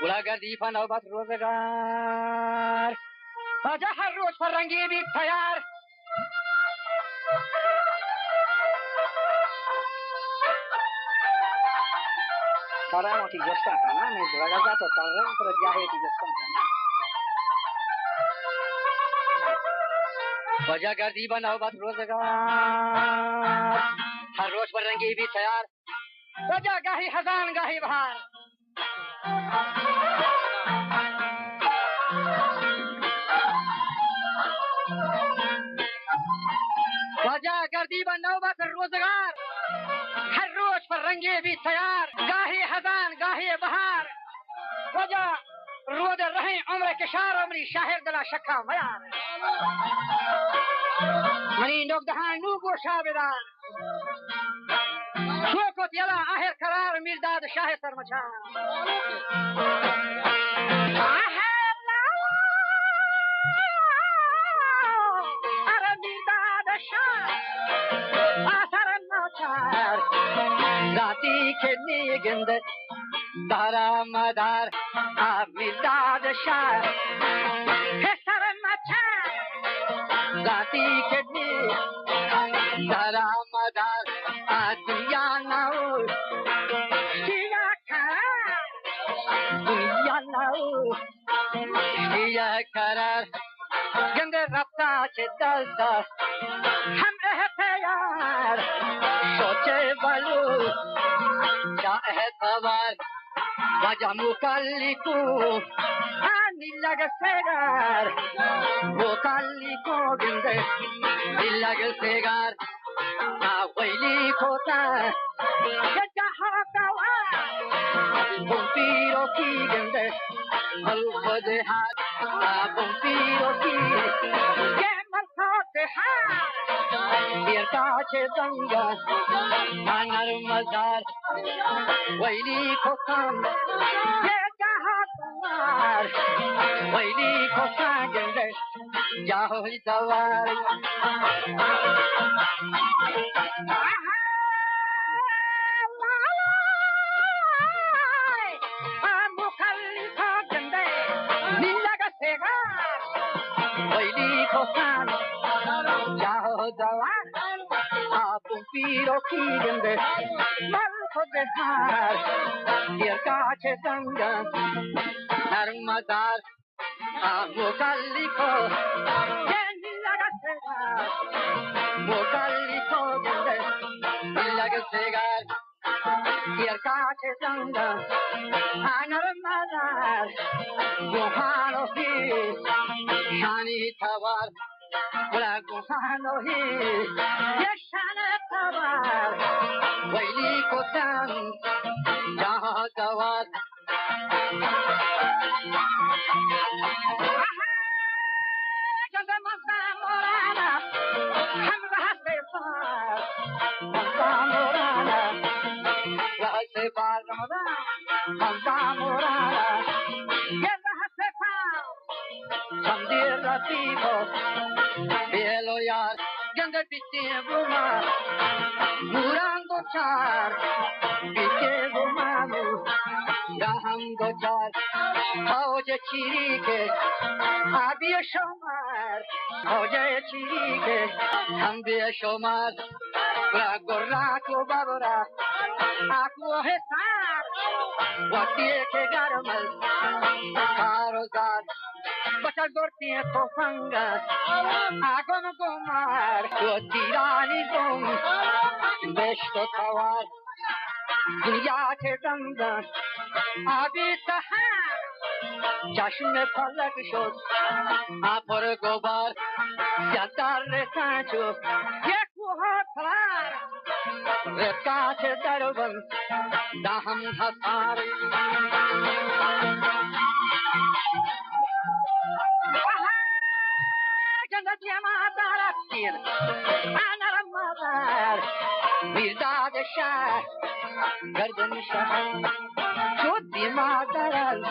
गुलागर्दी पर नौबत रोजगार आजा हर रोज फरंगी भी तैयार Paramo ti giostata, no? Mi ragazzato paramo per giahe ti giostata. वजह गर्दी बनाओ बस रोजगार हर रोज पर रंगी भी तैयार वजह गाही हजान गाही बहार वजह गर्दी बनाओ बस रोजगार हर रोज पर रंगी भी तैयार गाही हजान गाही बहार वजह रोद रहे उम्र किशार उमरी शाहिर दला शक्का मयार मनी नोक दहान नूगो शाबिदार शोकत यला आहिर करार मिर्दाद शाह सरमचार अरे मिर्दाद शाह आसर नचार जाती खेलनी गिंद दारा मदार मिर्दाद शाह सर नचार जाती खेलनी दारा मदार दुनिया नाउ शिया करार दुनिया नाउ शिया करार गंदे रफ्ता के दलता हम रहते यार सोचे बलू क्या है सवार वजह मुकल्लिको आनी लग सेगार मुकल्लिको गंदे लग सेगार वैली खोता जहाँ कवा बुम्पीरो की गंदे मलुखद हाथ बुम्पीरो की ये मलखद हाथ ये काचे दंगा आनर मजार वैली खोता ये जहाँ कवार वैली खोता गंदे जाहो सवार Piro kigende malko de har dir kache sanga narmadar amo kalliko yendi lagasega mo kalliko gende lagasega dir kache sanga narmadar gohano hi shani thavar Ola gohano hi yeshana tabar waili kotan jaha dawat janda masa morana ham rahte par masa morana rahte par ramadan masa morana ye rahte par sandir ratibo Belo yar, ganda bitte buma, murango char, bitte buma mu, gahango char, hoje chirike, abiye shomar, hoje chirike, ambiye shomar, gorra ko babra, aku hesar, watiye ke garmal, karozar. Bachar gortiye tofangas agom gomar tirani gom beshto tawar dunya ke ganga abi sahar chashme falak shod apar gobar yatar resacho ye kuhatar rekache darban daham hasar أنا رمضان بلداد الشاه قردن الشهر شدي ما درل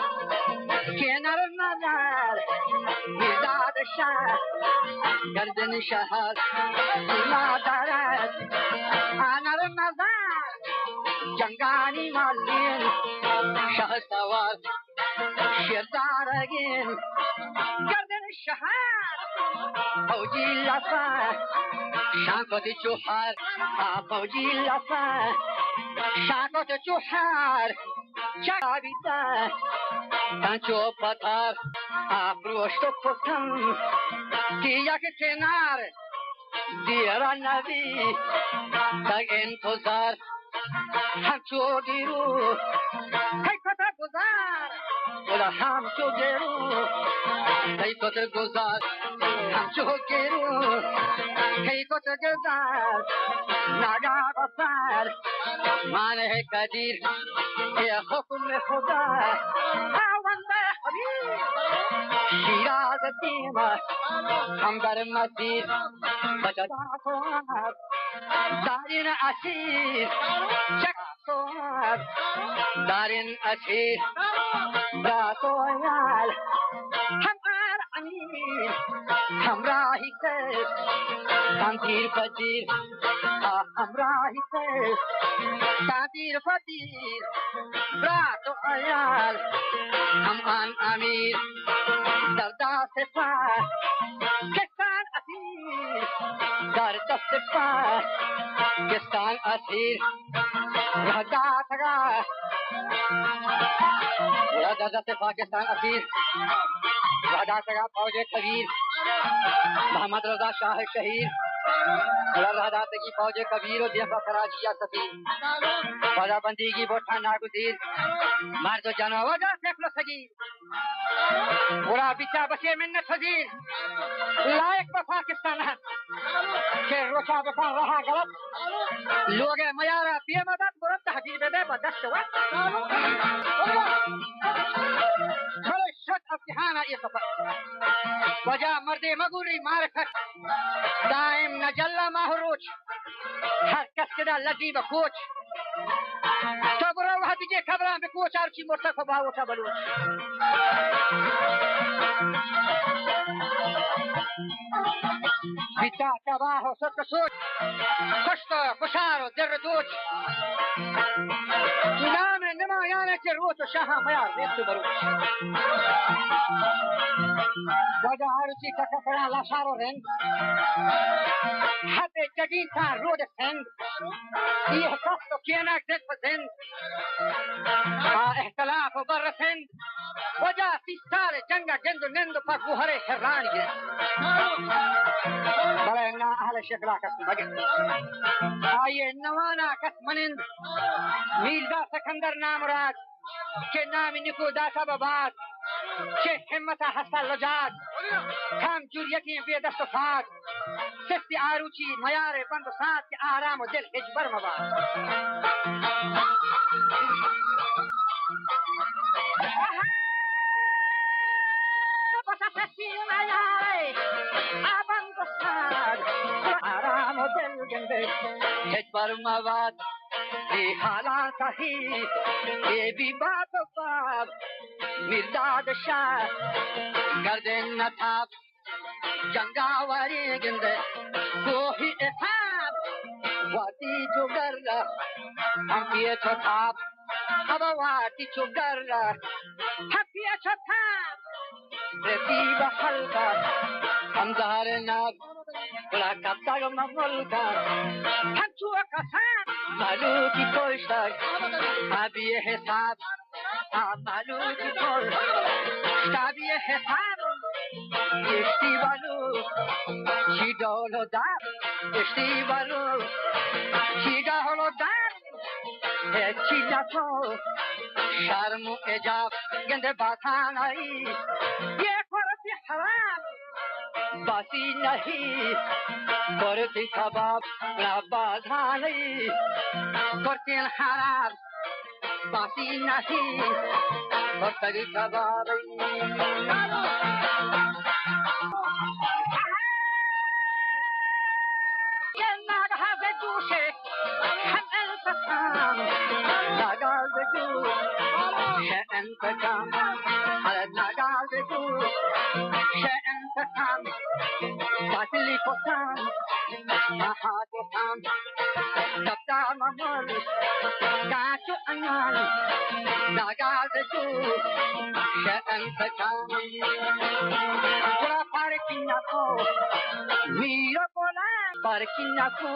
كينا رمضان بلداد الشاه قردن الشهر ما درل أنا رمضان جنگاني مالين شهر سوار شردارگین گردن شهر فوجی لفا شاکت چوحر فوجی لفا شاکت چوحر چابیتا تنچو پتر افروشت و پتن دیگه کنار دیرا نبی تک انتظار همچو گیرو کئی کتا گذار بولا همچو گیرو کئی کتا گذار همچو گیرو کئی کتا گذار نگا بسر مانه قدیر یه حکم خدا آونده حبیب شیراز دیمه هم در مسیر بجدا کنار دارین اسیر چکا کنار دارین اسیر براتو یال همار امیر همراهی کس تنتیر پتیر همراهی کس تنتیر پتیر براتو یال همان امیر در دست پا کسان اسیر در دست پا کسان اسیر در دست پاکستان اسیر رہداتگا فوج کبیر محمد رضا شاہ شہیر رہداتگی فوج کبیر و دیفا کراچیا سفیر فضا بندی کی بوٹھا ناگزیر مرد و جنوہ دا سیفل سگیر برا بچا بچے منت حضیر لائق با پاکستان ہے کہ روچا بکان رہا غلط لوگ میارا پی مدد برد تحقیق دے بدست وقت بھلے شد امتحان یہ سفر وجہ مرد مگوری معرفت دائم نجلہ ماہروچ ہر کس کدا لگی بکوچ تو برو وہاں دیجے خبران بکوچ آرچی مرتق باوٹا بلوچ بیتا تباہ و صدق سوچ کشت و کشار و در دوچ نام نمایان کے روچ و شاہ میار ریت بروچ وجہ آرچی کککرا لاشار و رند حد جدید تا رود سند یہ قصد و کینک دل پسند اختلاف و بر سند وجہ 30 سال جنگ جند و نند و پر بوہر حران گرد بلے نا اہل شکلا کس مگن آئیے نوانا کس منند میرزا سکندر نام راد کہ نامی نکو داسا بباد کہ حمتا حسا لجاد کام جوریتی بے دست و پاک سستی آروچی میار بند و سات کے آرام و دل اجبر مباد بسا سستی میار آبند و سات آرام و دل گندے اجبر مباد یہ حالات صحیح یہ بھی بات و باب مرداد شاہ گردن نتاب جنگاوری گندے کوہی احاب واتی جو گر ہم پیے چھو تھاب اب واتی جو گر ہم پیے چھو تھاب رتی بحلقہ ہمزار ناب بلا کبتاگ مملکہ ہم چھو کسان مالو کی کوشتاگ ابی حساب مالو کی کوشتاگ ابی حساب اشتی بالو چی دولو دار اشتی بالو چی دولو دار چی لکو شرم و اجاب گند باتان آئی یہ فرسی حرام باسی نہیں کرتی کباب نہ باتان آئی کرتی حرام باسی نہیں کرتی کباب انتقام على النقال بيقول شيء انتقام قاتل لي فطام ما حاد وطام Dabda mamul Kachu anal Nagazatu Sha'an Sakam Pura Parkinako Miro Golam Parkinako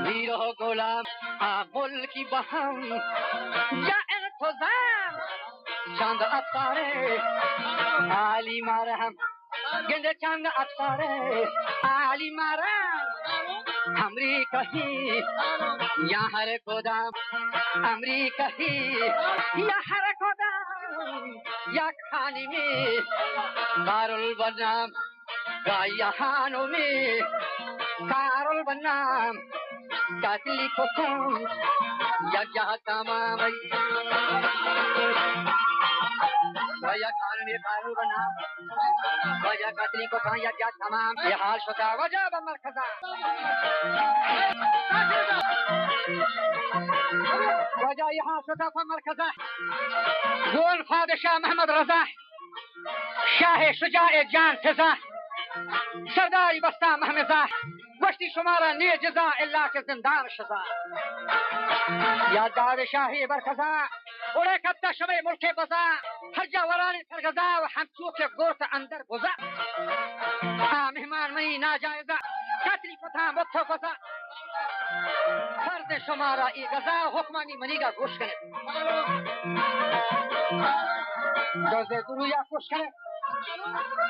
Miro Golam Amul ki baham Ja'an Tozam Chand Aptare Ali Marham Gende Chand Aptare Ali Marham Hamri kahi ya har kodam Hamri kahi ya har kodam ya khani mein Karul banam gayahano mein Karul banam katli ko tum ya tamam Vaya khan mein Karul banam Vaya katli ko khan ya tamam ye hal shota wajab markaza وجاء यहाँ सदाफ मरकज़ा गोल फादशाह मोहम्मद रजा शाह शुजाए जान सजा सरदारी बस्ता महमजा वश्ती शुमारा ने जजा इल्ला के जिंदान शजा यादार शाही बरकज़ा उड़े कत्ता शबे मुल्के बजा हर जा वराने सरगजा व हमचू के गोत अंदर गुजा मेहमान मई नाजायजा कतली पता मुत्थो पता فرد شما را ای غذا حکمانی منیگا گوش کنه دوزه درویا گوش کنه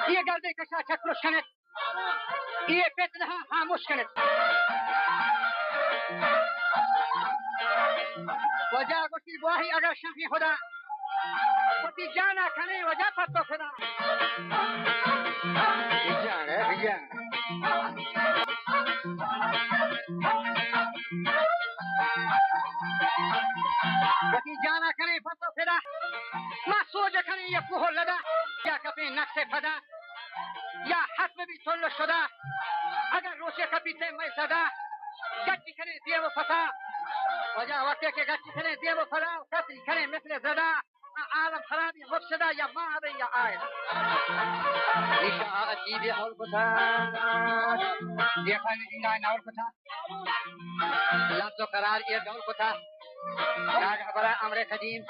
یه گرده کشا چکروش کنه یه فتنه ها خاموش کنه وجا گوشی بواهی اگر شمحی خدا وتی جانا کنه وجا پتو خدا بجان وتی جانا کنه پتو خدا ما سوج کنه یه کوه لدا یا کپی نقص فدا یا حسب بی طل شده اگر روشه کپی ته می صدا گچی کنه دیو فتا وجا وقتی که گچی کنه دیو فتا کسی کنه مثل زدا عالم خرابی مفسده یا ماده یا آید اشاعتی بی حول کتا دیکھا نجنگا نور کتا لفظ و قرار یہ دور کتا راج خبر امر قدیم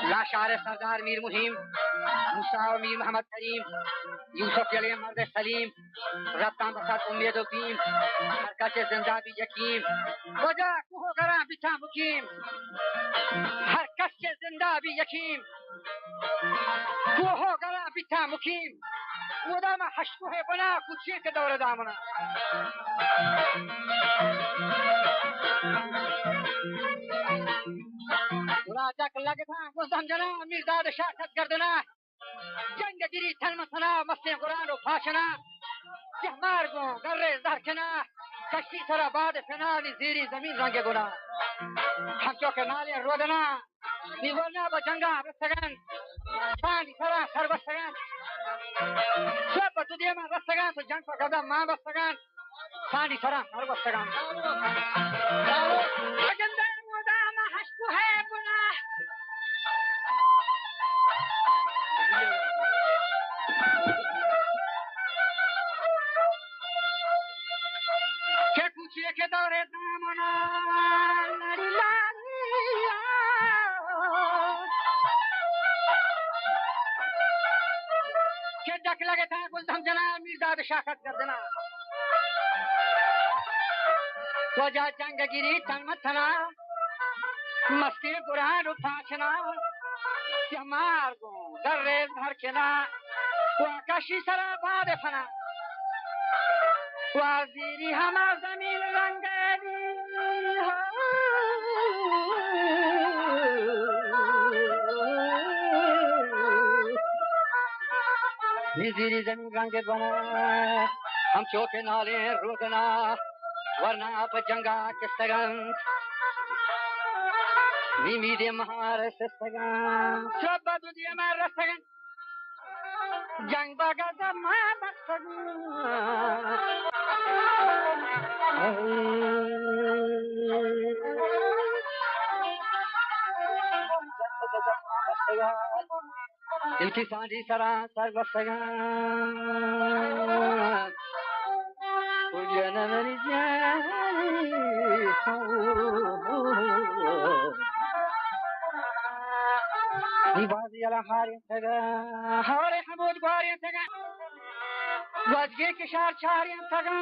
لا شعر سردار میر مہیم موسیٰ و میر محمد کریم یوسف علیہ مرد سلیم رفتان بسات امید و بیم حرکت زندہ بھی یقین وجہ کوہ گران بچا مقیم حرکت زندہ بھی یقین کوہ گران بچا مقیم ودام حشکوہ بنا کچھے کے دور دامنا راجا کلگے تھا گزم جنا میرداد شاکت گردنا جنگ گیری تھن مسنا مستے قرآن و بھاشنا جہمار گو گرے زہرکنا کشتی سرا باد فنالی زیری زمین رنگ گنا ہم چوکے نالے رودنا نیورنا بجنگا رستگان سانی سرا سر بستگان سب تو دیما رستگان تو جنگ پر قدم ماں بستگان سانی سرا سر بستگان اجندر وداما حشکو ہے بنا کہ کچھے کے دورے دامنا لاری لاری کہ ڈک لگے تھا گلدم جنا میرداد شاکت کر دینا وجہ جنگ گیری تن متنا مستی قرآن پاچنا مار گو در ریز دھرکنا کشی سرا باد فنا وزیری ہما زمین رنگی زیری زمین رنگ بنا ہم چوکے نالے رودنا ورنہ پا جنگا کستگن میمید مہار سستگن شب دنیا میں رستگن جنگ باگا زمان بستگن دل کی سانجی سرا سر بستگن جنم ریجانی جلا هاري تگا هاري حمود غاري تگا وجگی کشار چاری تگا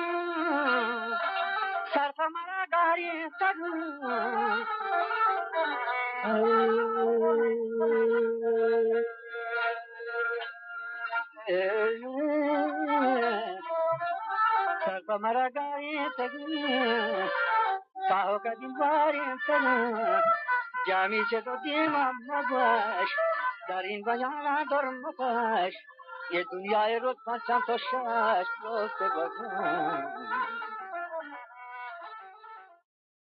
سرف مرا غاري تگا سرف مرا غاري تگا काहो का दिन बारी तना जामी से तो दीमा मगवाश दारिन बजाना धर्मकाश ये दुनिया रोज पांच तो शाश रोज से भगवान